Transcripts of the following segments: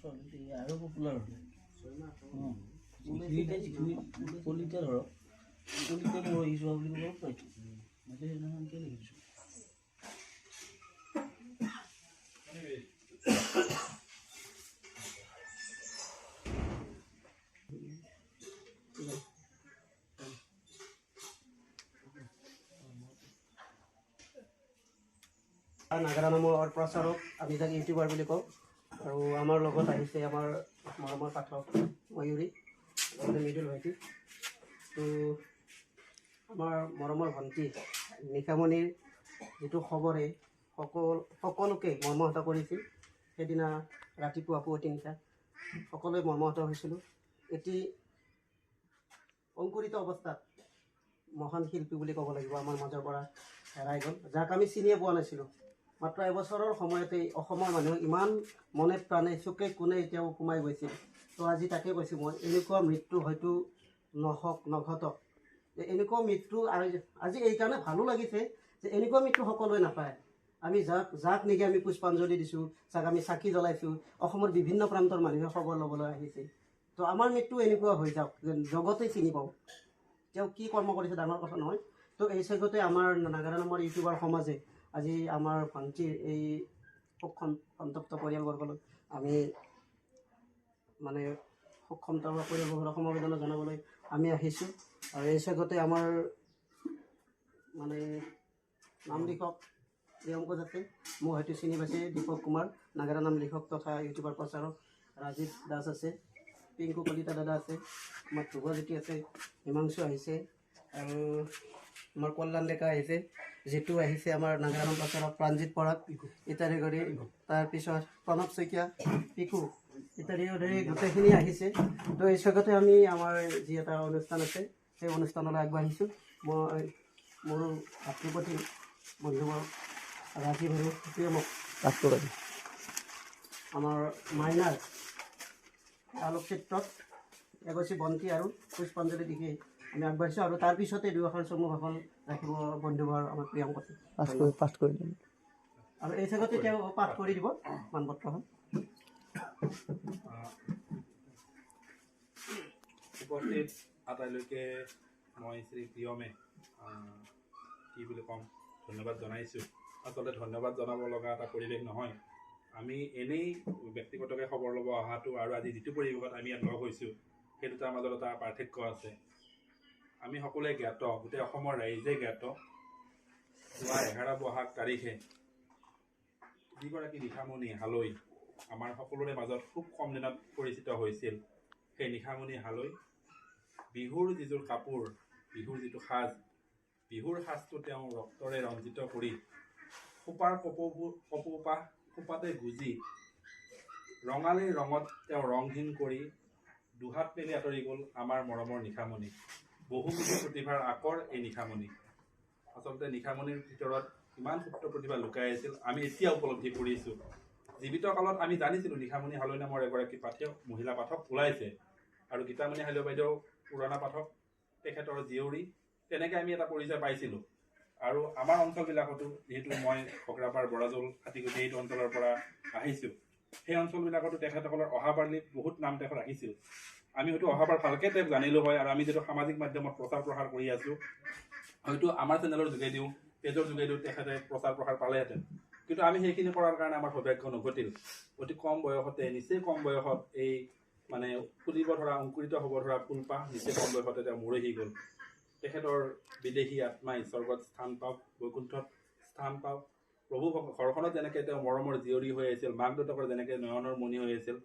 আৰু পপুলাৰ হ'লে যিখিনি কলিতা ধৰক কলিতা মই যোৱা বুলি ক'ব পাইছোঁ মই সেইদিনাখনকে লিখিছোঁ নাগাৰা নামৰ প্ৰচাৰক আমি তাক ইউটিউবাৰ বুলি কওঁ আৰু আমাৰ লগত আহিছে আমাৰ মৰমৰ পাঠক ময়ূৰী মৃদুল ভাইটি তো আমাৰ মৰমৰ ভণ্টি নিশামণিৰ যিটো খবৰে সকলোকে মৰ্মাহত কৰিছিল সেইদিনা ৰাতিপুৱা পুৱতি নিশা সকলোৱে মৰ্মাহত হৈছিলোঁ এটি অংকুৰিত অৱস্থাত মহান শিল্পী বুলি ক'ব লাগিব আমাৰ মাজৰ পৰা হেৰাই গ'ল যাক আমি চিনিয়ে পোৱা নাছিলোঁ মাত্ৰ এবছৰৰ সময়তেই অসমৰ মানুহ ইমান মনে প্ৰাণে চুকে কোণে এতিয়াও সোমাই গৈছিল তো আজি তাকে কৈছোঁ মই এনেকুৱা মৃত্যু হয়তো নহওক নঘটক এনেকুৱা মৃত্যু আজি এইকাৰণে ভালো লাগিছে যে এনেকুৱা মৃত্যু সকলোৱে নাপায় আমি যাক নেকি আমি পুষ্পাঞ্জলি দিছোঁ যাক আমি চাকি জ্বলাইছোঁ অসমৰ বিভিন্ন প্ৰান্তৰ মানুহে খবৰ ল'বলৈ আহিছে তো আমাৰ মৃত্যু এনেকুৱা হৈ যাওক যেন জগতে চিনি পাওঁ তেওঁ কি কৰ্ম কৰিছে ডাঙৰ কথা নহয় তো এই চেগতে আমাৰ নাগাৰা নামৰ ইউটিউবাৰ সমাজে আজি আমাৰ ভণ্টিৰ এই শোক সন্তপ্ত পৰিয়ালবৰ্গলৈ আমি মানে শোক সন্তপ্ত পৰিয়ালবৰ্গৰ সমবেদনা জনাবলৈ আমি আহিছোঁ আৰু এই চেগতে আমাৰ মানে নাম লিখক প্ৰিয়ংক যাতে মোক হয়তো চিনি পাইছে দীপক কুমাৰ নাগাৰা নাম লিখক তথা ইউটিউবাৰ প্ৰচাৰক ৰাজীৱ দাস আছে পিংকু কলিতা দাদা আছে আমাৰ ধ্ৰুৱজ্যোতি আছে হিমাংশু আহিছে আৰু আমাৰ কল্যাণ ডেকা আহিছে জিতু আহিছে আমাৰ নাগাৰা নাম প্ৰচাৰক প্ৰাণজিত পৰাগ ইত্যাদি কৰি তাৰপিছত প্ৰণৱ শইকীয়া পিকু ইত্যাদি কৰি গোটেইখিনি আহিছে তো এই চেগতে আমি আমাৰ যি এটা অনুষ্ঠান আছে সেই অনুষ্ঠানলৈ আগবাঢ়িছোঁ মই মোৰ ভাতৃপতি বন্ধুবৰ ৰাজীৱ আৰু প্ৰিয়মক ৰাষ্ট্ৰবাদী আমাৰ মাইনাৰ আলোকচিত্ৰত এগৰাকী বন্তি আৰু পুষ্পাঞ্জলি দিশে আমি আগবাঢ়িছোঁ আৰু তাৰপিছতে দুয়োখন চমু ভাষণ ৰাখিব বন্ধুবৰ আমাৰ প্ৰিয়ংকতে পাঠ কৰি দিম আৰু এই চেগতে তেওঁ পাঠ কৰি দিব মানপত্ৰখন উপস্থিত আটাইলৈকে মই শ্ৰী প্ৰিয়মে কি বুলি ক'ম ধন্যবাদ জনাইছোঁ আচলতে ধন্যবাদ জনাব লগা এটা পৰিৱেশ নহয় আমি এনেই ব্যক্তিগতকৈ খবৰ ল'ব অহাটো আৰু আজি যিটো পৰিৱেশত আমি ইয়াত লগ হৈছোঁ সেই দুটাৰ মাজত এটা পাৰ্থক্য আছে আমি সকলোৱে জ্ঞাত গোটেই অসমৰ ৰাইজে জ্ঞাত যোৱা 11 বহাগ তাৰিখে যিগৰাকী নিশামণি হালৈ আমাৰ সকলোৰে মাজত খুব কম দিনত পৰিচিত হৈছিল সেই নিশামণি হালৈ বিহুৰ যিযোৰ কাপোৰ বিহুৰ যিটো সাজ বিহুৰ সাজটো তেওঁ ৰক্তৰে ৰঞ্জিত কৰি খোপাৰ খোপাতে গুজি ৰঙালীৰ ৰঙত তেওঁ ৰংহীন কৰি দুহাত মেলি আঁতৰি গ'ল আমাৰ মৰমৰ নিশামণি বহুমুখী প্ৰতিভাৰ আকৰ এই নিশামণি আচলতে নিশামণিৰ ভিতৰত ইমান সুপ্ত প্ৰতিভা লুকাই আছিল আমি এতিয়া উপলব্ধি কৰিছোঁ জীৱিত কালত আমি জানিছিলোঁ নিশামণি হালৈ নামৰ এগৰাকী মহিলা পাঠক ওলাইছে আৰু গীতামণি হালৈ বাইদেউ পুৰণা পাঠক তেখেতৰ জীয়ৰী তেনেকৈ আমি এটা পৰিচয় পাইছিলোঁ আৰু আমাৰ অঞ্চলবিলাকতো যিহেতু মই ফকৰাপাৰ বৰাজল হাতীগুটি এইটো অঞ্চলৰ পৰা আহিছোঁ সেই অঞ্চলবিলাকতো তেখেতসকলৰ অহাবাৰলি বহুত নাম তেখেত ৰাখিছিল আমি হয়তো অহাবাৰ ভালকৈ তেওঁক জানিলোঁ হয় আৰু আমি যিটো সামাজিক মাধ্যমত প্ৰচাৰ প্ৰসাৰ কৰি আছোঁ হয়তো আমাৰ চেনেলৰ যোগেদিও পেজৰ যোগেদিও তেখেতে প্ৰচাৰ প্ৰসাৰ পালেহেঁতেন কিন্তু আমি সেইখিনি কৰাৰ কাৰণে আমাৰ সৌভাগ্য নঘটিল অতি কম বয়সতে নিচেই কম বয়সত এই মানে ফুলিব ধৰা অংকুৰিত হ'ব ধৰা ফুলপাহ নিচেই কম বয়সতে তেওঁ মৰহি গ'ল তেখেতৰ বিদেশী আত্মাই স্বৰ্গত স্থান পাওক বৈকুণ্ঠত স্থান পাওক প্ৰভু ঘৰখনত যেনেকৈ তেওঁ মৰমৰ জীয়ৰী হৈ আছিল মাক দেউতাকৰ যেনেকৈ নয়নৰ মণি হৈ আছিল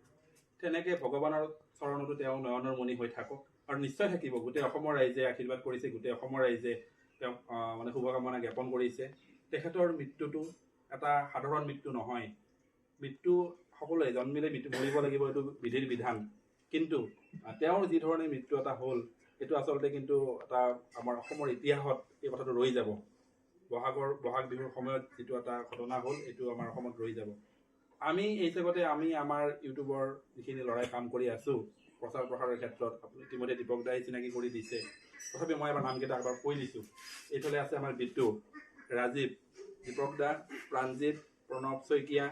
তেনেকৈ ভগৱানৰ চৰণতো তেওঁ নয়নৰ মণি হৈ থাকক আৰু নিশ্চয় থাকিব গোটেই অসমৰ ৰাইজে আশীৰ্বাদ কৰিছে গোটেই অসমৰ ৰাইজে তেওঁক মানে শুভকামনা জ্ঞাপন কৰিছে তেখেতৰ মৃত্যুটো এটা সাধাৰণ মৃত্যু নহয় মৃত্যু সকলোৱে জন্মিলে মৃত্যু মৰিব লাগিব এইটো বিধিৰ বিধান কিন্তু তেওঁৰ যি ধৰণে মৃত্যু এটা হ'ল এইটো আচলতে কিন্তু এটা আমাৰ অসমৰ ইতিহাসত এই কথাটো ৰৈ যাব বহাগ বিহুৰ সময়ত যিটো এটা ঘটনা হ'ল এইটো আমাৰ অসমত ৰৈ যাব আমি এই চেগতে আমি আমাৰ ইউটিউবৰ যিখিনি ল'ৰাই কাম কৰি আছোঁ প্ৰচাৰ প্ৰসাৰৰ ক্ষেত্ৰত আপুনি ইতিমধ্যে দীপক দাই চিনাকি কৰি দিছে তথাপি মই এবাৰ নামকেইটা এবাৰ কৈ দিছোঁ এইফালে আছে আমাৰ বিট্টু ৰাজীৱ দীপক দা প্ৰাণজিত প্ৰণৱ শইকীয়া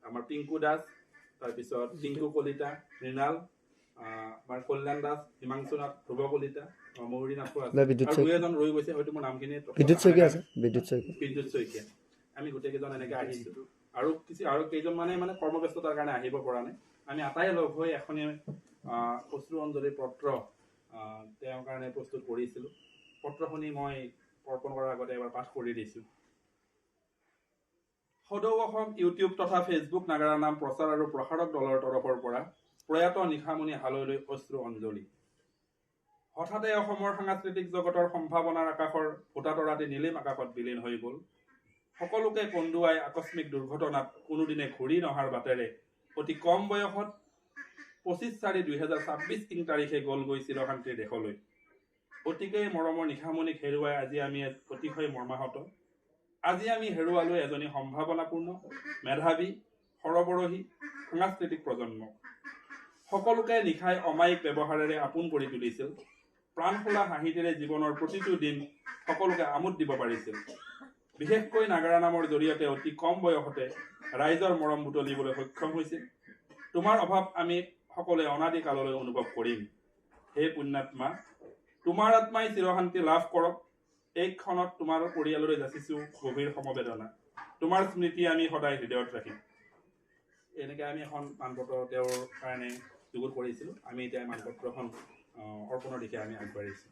আমাৰ পিংকু দাস তাৰপিছত টিংকু কলিতা, মৃণাল, আমাৰ কল্যাণ দাস, হিমাংশু নাথ, ধ্ৰুৱ কলিতা, মৌৰী নাথো আছে আৰু দুই এজন ৰৈ গৈছে, হয়তো মোৰ নামখিনি বিদ্যুৎ শইকীয়া। আমি গোটেইকেইজন এনেকৈ আহিছোঁ আৰু কেইজন মানে কৰ্মব্যস্ততাৰ কাৰণে আহিব পৰা নাই। আমি আটাই লগ হৈ এখনি অশ্ৰু অঞ্জলি পত্ৰ তেওঁৰ কাৰণে প্ৰস্তুত কৰিছিলোঁ। পত্ৰখনি মই অৰ্পণ কৰাৰ আগতে এবাৰ পাঠ কৰি দিছোঁ। সদৌ অসম ইউটিউব তথা ফেচবুক নাগাৰা নাম প্ৰচাৰ আৰু প্ৰসাৰক দলৰ তৰফৰ পৰা প্ৰয়াত নিশামণি হালৈলৈ অশ্ৰু অঞ্জলি। হঠাতে অসমৰ সাংস্কৃতিক জগতৰ সম্ভাৱনাৰ আকাশৰ ভোটাতৰাটি নীলিম আকাশত বিলীন হৈ গ'ল। সকলোকে কন্দুৱাই আকস্মিক দুৰ্ঘটনাত কোনোদিনে ঘূৰি নহাৰ বাটেৰে অতি কম বয়সত 25/4/2026 ইং তাৰিখে গ'লগৈ চিৰশান্তিৰ দেশলৈ। অতিকেই মৰমৰ নিশামণিক হেৰুৱাই আজি আমি অতিশয় মৰ্মাহত। আজি আমি হেৰুৱালো এজনী সম্ভাৱনাপূৰ্ণ, মেধাৱী, সৰবৰহী সাংস্কৃতিক প্ৰজন্মক। সকলোকে নিশাই অমায়িক ব্যৱহাৰেৰে আপোন কৰি তুলিছিল। প্ৰাণখোলা হাঁহিতেৰে জীৱনৰ প্ৰতিটো দিন সকলোকে আমোদ দিব পাৰিছিল। বিশেষকৈ নাগাৰা নামৰ জৰিয়তে অতি কম বয়সতে ৰাইজৰ মৰম বুটলিবলৈ সক্ষম হৈছিল। তোমাৰ অভাৱ আমি সকলোৱে অনাদি কাললৈ অনুভৱ কৰিম। হে পুণ্যাত্মা, তোমাৰ আত্মাই চিৰশান্তি লাভ কৰক। এই ক্ষণত তোমাৰ পৰিয়াললৈ যাচিছোঁ গভীৰ সমবেদনা। তোমাৰ স্মৃতি আমি সদায় হৃদয়ত ৰাখিম। এনেকৈ আমি এখন মানপত্ৰ তেওঁৰ কাৰণে যুগুত কৰিছিলোঁ। আমি এতিয়া মানপত্ৰখন অৰ্পণৰ দিশে আমি আগবাঢ়িছোঁ।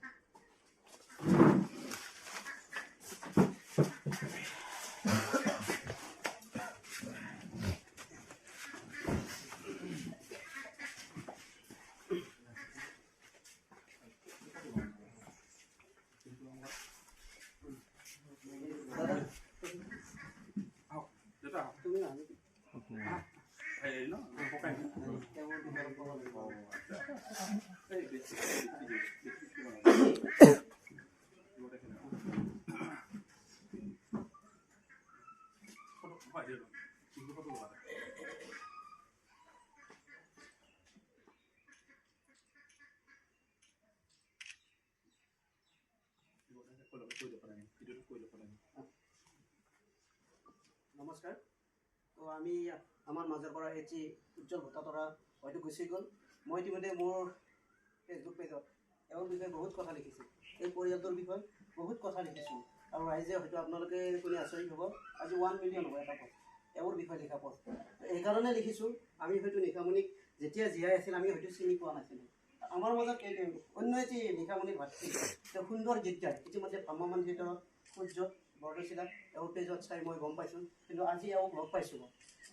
নমস্কাৰ। তো আমি আমাৰ মাজৰ পৰা এটি উজ্জ্বল ভোটাতৰা হয়তো গুচি গ'ল। মই ইতিমধ্যে মোৰ ফেচবুক পেজত এওঁৰ বিষয়ে বহুত কথা লিখিছোঁ। এই পৰিয়ালটোৰ বিষয়ে বহুত কথা লিখিছোঁ আৰু ৰাইজে হয়তো আপোনালোকে শুনি আচৰিত হ'ব, আজি 1 মিলিয়ন হ'ব এটা পষ্ট, এওঁৰ বিষয়ে লিখা পষ্ট। এইকাৰণে লিখিছোঁ, আমি হয়তো নিশামণিক যেতিয়া জীয়াই আছিল আমি হয়তো চিনি পোৱা নাছিলোঁ। আমাৰ মাজত অন্য এটি নিশামণিৰ ভাতৃ, তেওঁ সুন্দৰ গীত গায়। ইতিমধ্যে ভ্ৰাম্যমাণ থিয়েটাৰত সূৰ্য বৰদৈচিলাক এওঁৰ পেজত চাই মই গম পাইছোঁ, কিন্তু আজি এওঁক লগ পাইছোঁ।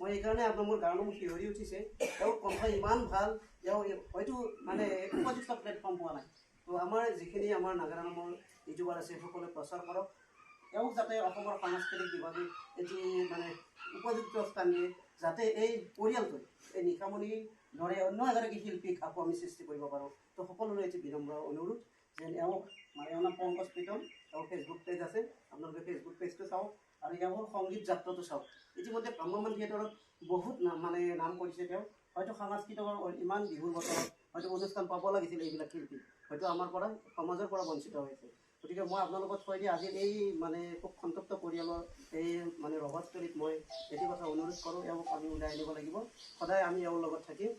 মই এইকাৰণে মোৰ গানো মোৰ শিহৰি উঠিছে। এওঁৰ কণ্ঠ ইমান ভাল, এওঁ হয়তো উপযুক্ত প্লেটফৰ্ম পোৱা নাই। তো আমাৰ যিখিনি আমাৰ নাগাৰা নামৰ ইউটিউবাৰ আছে সকলোৱে প্ৰচাৰ কৰক। এওঁক যাতে অসমৰ সাংস্কৃতিক বিভাগে এটি উপযুক্ত স্থান দিয়ে, যাতে এই পৰিয়ালটোৱে এই নিশামণিৰ দৰে অন্য এগৰাকী শিল্পীক আকৌ আমি সৃষ্টি কৰিব পাৰোঁ। তো সকলোৰে এটি বিনম্ৰ অনুৰোধ যে এওঁক এওঁৰ নাম পংকজ প্ৰীতম, এওঁৰ ফেচবুক পেজ আছে, আপোনালোকে ফেচবুক পেজটো চাওক আৰু এওঁৰ সংগীত যাত্ৰাটো চাওক। ইতিমধ্যে ভ্ৰাম্যমাণ থিয়েটাৰত বহুত নাম কৰিছে তেওঁ। হয়তো সাংস্কৃতিকৰ ইমান বিহুৰ বতৰত হয়তো অনুষ্ঠান পাব লাগিছিল এইবিলাক শিল্পী, হয়তো আমাৰ পৰা সমাজৰ পৰা বঞ্চিত হৈছে। গতিকে মই আপোনালোকক থৈ দি আজি এই খুব সন্তপ্ত পৰিয়ালৰ এই ৰভতস্থলীত মই এটি কথা অনুৰোধ কৰোঁ, এওঁক আমি ওলাই আনিব লাগিব। সদায় আমি এওঁৰ লগত থাকিম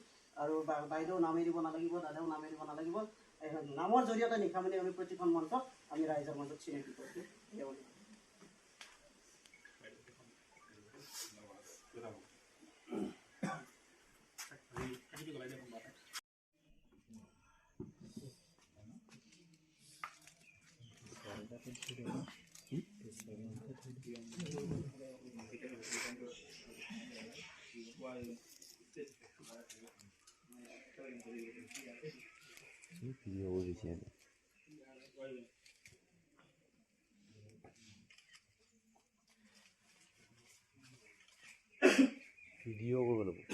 আৰু বাইদেউ নাম এৰিব নালাগিব, দাদাও নাম এৰিব নালাগিব। নামৰ জৰিয়তে নিশামণি আমি প্ৰতিখন মঞ্চত আমি ৰাইজৰ মাজত চিনাকি কৰিছোঁ। ভিডিঅ' কৰিব লাগিব।